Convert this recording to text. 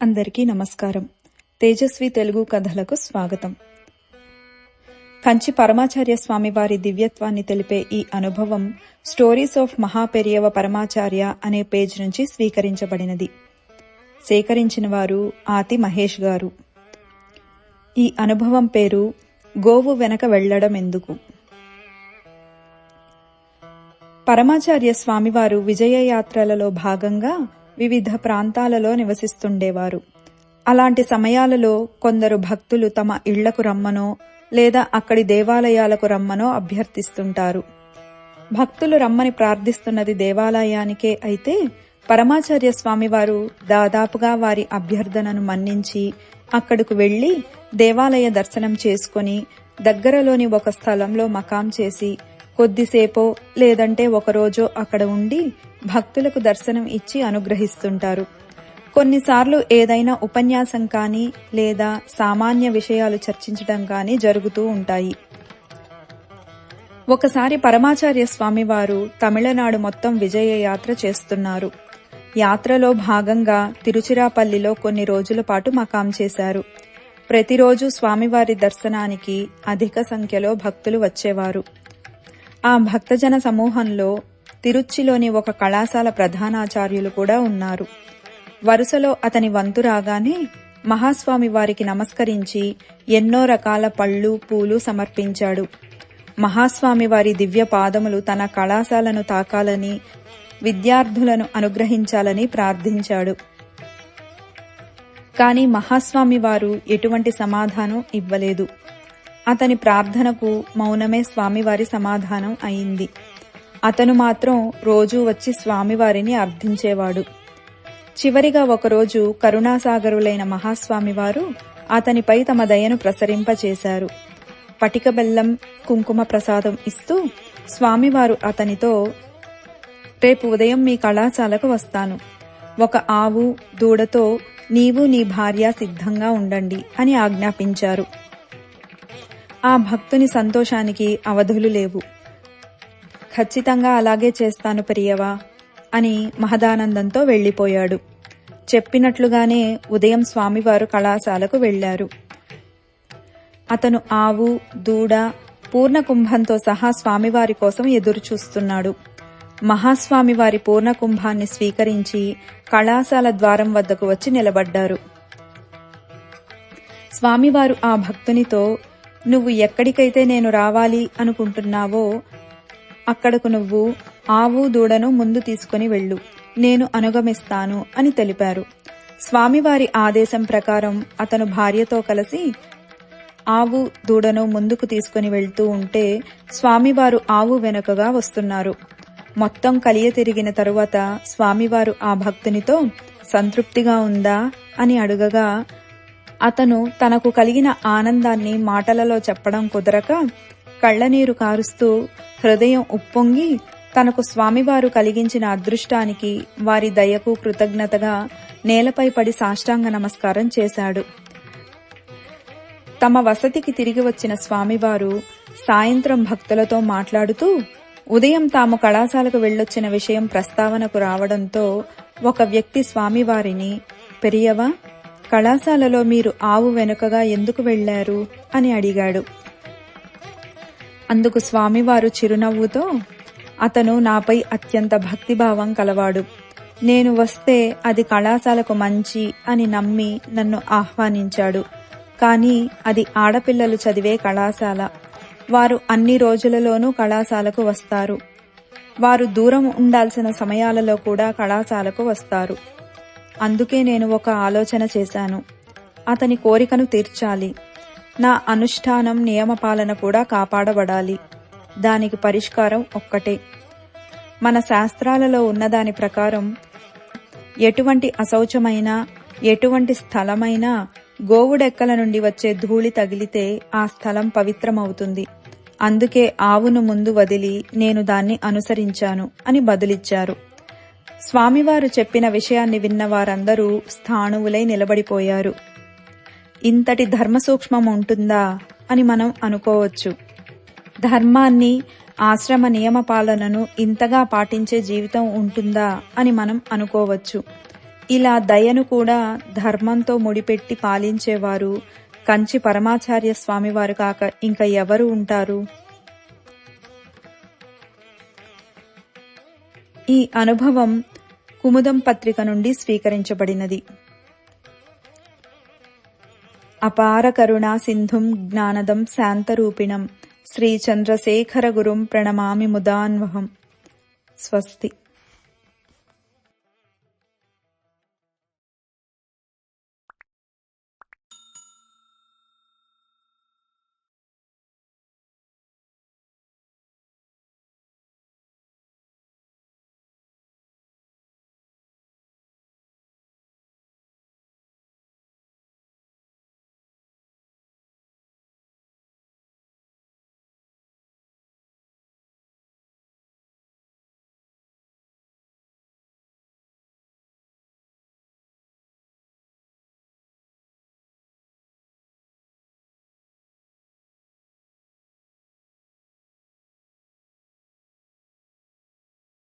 అందరికీ నమస్కారం. తేజస్వి తెలుగు కథలకు స్వాగతం. కంచి పరమాచార్య స్వామి వారి దివ్యత్వాన్ని తెలిపే ఈ అనుభవం స్టోరీస్ ఆఫ్ మహాపెరియవ పరమాచార్య అనే పేజ్ నుంచి స్వీకరించబడినది. సేకరించిన వారు ఆతి మహేష్ గారు. ఈ అనుభవం పేరు గోవు వెనక వెళ్లడం ఎందుకు. పరమాచార్య స్వామివారు విజయయాత్రలలో భాగంగా వివిధ ప్రాంతాలలో నివసిస్తుండేవారు. అలాంటి సమయాలలో కొందరు భక్తులు తమ ఇళ్లకు రమ్మనో లేదా అక్కడి దేవాలయాలకు రమ్మనో అభ్యర్థిస్తుంటారు. భక్తులు రమ్మని ప్రార్థిస్తున్నది దేవాలయానికే అయితే పరమాచార్య స్వామివారు దాదాపుగా వారి అభ్యర్థనను మన్నించి అక్కడకు వెళ్లి దేవాలయ దర్శనం చేసుకుని దగ్గరలోని ఒక స్థలంలో మకాం చేసి కొద్దిసేపో లేదంటే ఒకరోజో అక్కడ ఉండి భక్తులకు దర్శనం ఇచ్చి అనుగ్రహిస్తుంటారు. కొన్నిసార్లు ఏదైనా ఉపన్యాసం కానీ లేదా సామాన్య విషయాలు చర్చించడం కానీ జరుగుతూ ఉంటాయి. ఒకసారి పరమాచార్య స్వామివారు తమిళనాడు మొత్తం విజయ యాత్ర చేస్తున్నారు. యాత్రలో భాగంగా తిరుచిరాపల్లిలో కొన్ని రోజుల పాటు మకాం చేశారు. ప్రతిరోజు స్వామివారి దర్శనానికి అధిక సంఖ్యలో భక్తులు వచ్చేవారు. ఆ భక్తజన సమూహంలో తిరుచ్చిలోని ఒక కళాశాల ప్రధానాచార్యులు కూడా ఉన్నారు. వరుసలో అతని వంతు రాగానే మహాస్వామి వారికి నమస్కరించి ఎన్నో రకాల పళ్ళు పూలు సమర్పించాడు. మహాస్వామి వారి దివ్య పాదములు తన కళాశాలను తాకాలని విద్యార్థులను అనుగ్రహించాలని ప్రార్థించాడు. కాని మహాస్వామి వారు ఎటువంటి సమాధానం ఇవ్వలేదు. అతని ప్రార్థనకు మౌనమే స్వామివారి సమాధానం అయింది. అతను మాత్రం రోజూ వచ్చి స్వామివారిని అర్థించేవాడు. చివరిగా ఒకరోజు కరుణాసాగరులైన మహాస్వామివారు అతనిపై తమ దయను ప్రసరింపచేశారు. పటిక బెల్లం కుంకుమ ప్రసాదం ఇస్తూ స్వామివారు అతనితో, రేపు ఉదయం మీ కళాశాలకు వస్తాను. ఒక ఆవు దూడతో నీవు నీ భార్య సిద్ధంగా ఉండండి అని ఆజ్ఞాపించారు. ఆ భక్తుని సంతోషానికి అవధులు లేవు. ఖచ్చితంగా అలాగే చేస్తాను పెరియవా అని మహదానందంతో వెళ్లిపోయాడు. చెప్పినట్లుగానే ఉదయం స్వామివారు కళాశాలకు వెళ్లారు. అతను ఆవు దూడ పూర్ణ కుంభంతో సహా స్వామివారి కోసం ఎదురుచూస్తున్నాడు. మహాస్వామివారి పూర్ణ కుంభాన్ని స్వీకరించి కళాశాల ద్వారం వద్దకు వచ్చి నిలబడ్డారు. స్వామివారు ఆ భక్తునితో, నువ్వు ఎక్కడికైతే నేను రావాలి అనుకుంటున్నావో అక్కడకు నువ్వు ఆవు దూడను ముందు తీసుకుని వెళ్ళు, నేను అనుగమిస్తాను అని తెలిపారు. స్వామివారి ఆదేశం ప్రకారం అతను భార్యతో కలిసి ఆవు దూడను ముందుకు తీసుకుని వెళ్తూ ఉంటే స్వామివారు ఆవు వెనుకగా వస్తున్నారు. మొత్తం కలియ తిరిగిన తరువాత స్వామివారు ఆ భక్తునితో సంతృప్తిగా ఉందా అని అడుగగా అతను తనకు కలిగిన ఆనందాన్ని మాటలలో చెప్పడం కుదరక కళ్లనీరు కారుస్తూ హృదయం ఉప్పొంగి తనకు స్వామివారు కలిగించిన అదృష్టానికి వారి దయకు కృతజ్ఞతగా నేలపై పడి సాష్టాంగ నమస్కారం చేశాడు. తమ వసతికి తిరిగి వచ్చిన స్వామివారు సాయంత్రం భక్తులతో మాట్లాడుతూ ఉదయం తాము కళాశాలకు వెళ్లొచ్చిన విషయం ప్రస్తావనకు రావడంతో ఒక వ్యక్తి స్వామివారిని, పెరియవా, కళాశాలలో మీరు ఆవు వెనుకగా ఎందుకు వెళ్లారు అని అడిగాడు. అందుకు స్వామివారు చిరునవ్వుతో, అతను నాపై అత్యంత భక్తిభావం కలవాడు. నేను వస్తే అది కళాశాలకు మంచి అని నమ్మి నన్ను ఆహ్వానించాడు. కానీ అది ఆడపిల్లలు చదివే కళాశాల. వారు అన్ని రోజులలోనూ కళాశాలకు వస్తారు. వారు దూరం ఉండాల్సిన సమయాలలో కూడా కళాశాలకు వస్తారు. అందుకే నేను ఒక ఆలోచన చేశాను. అతని కోరికను తీర్చాలి. నా అనుష్ఠానం నియమపాలన కూడా కాపాడబడాలి. దానికి పరిష్కారం ఒక్కటే. మన శాస్త్రాలలో ఉన్నదాని ప్రకారం ఎటువంటి అశౌచమైనా ఎటువంటి స్థలమైనా గోవుడెక్కల నుండి వచ్చే ధూళి తగిలితే ఆ స్థలం పవిత్రమవుతుంది. అందుకే ఆవును ముందు వదిలి నేను దాన్ని అనుసరించాను అని బదులిచ్చారు. స్వామివారు చెప్పిన విషయాన్ని విన్న వారందరూ స్థాణువులై నిలబడిపోయారు. ఇంతటి ధర్మసూక్ష్మం ఉంటుందా అని మనం అనుకోవచ్చు. ధర్మాన్ని ఆశ్రమ నియమ పాలనను ఇంతగా పాటించే జీవితం ఉంటుందా అని మనం అనుకోవచ్చు. ఇలా దయను కూడా ధర్మంతో ముడిపెట్టి పాలించేవారు కంచి పరమాచార్య స్వామివారు కాక ఇంకా ఎవరు ఉంటారు? ఈ అనుభవం కుముదం పత్రిక నుండి స్వీకరించబడినది. అపార కరుణా సింధుం జ్ఞానదం శాంతరూపిణం శ్రీ చంద్రశేఖర గురుం ప్రణమామి ముదాన్వహం. స్వస్తి.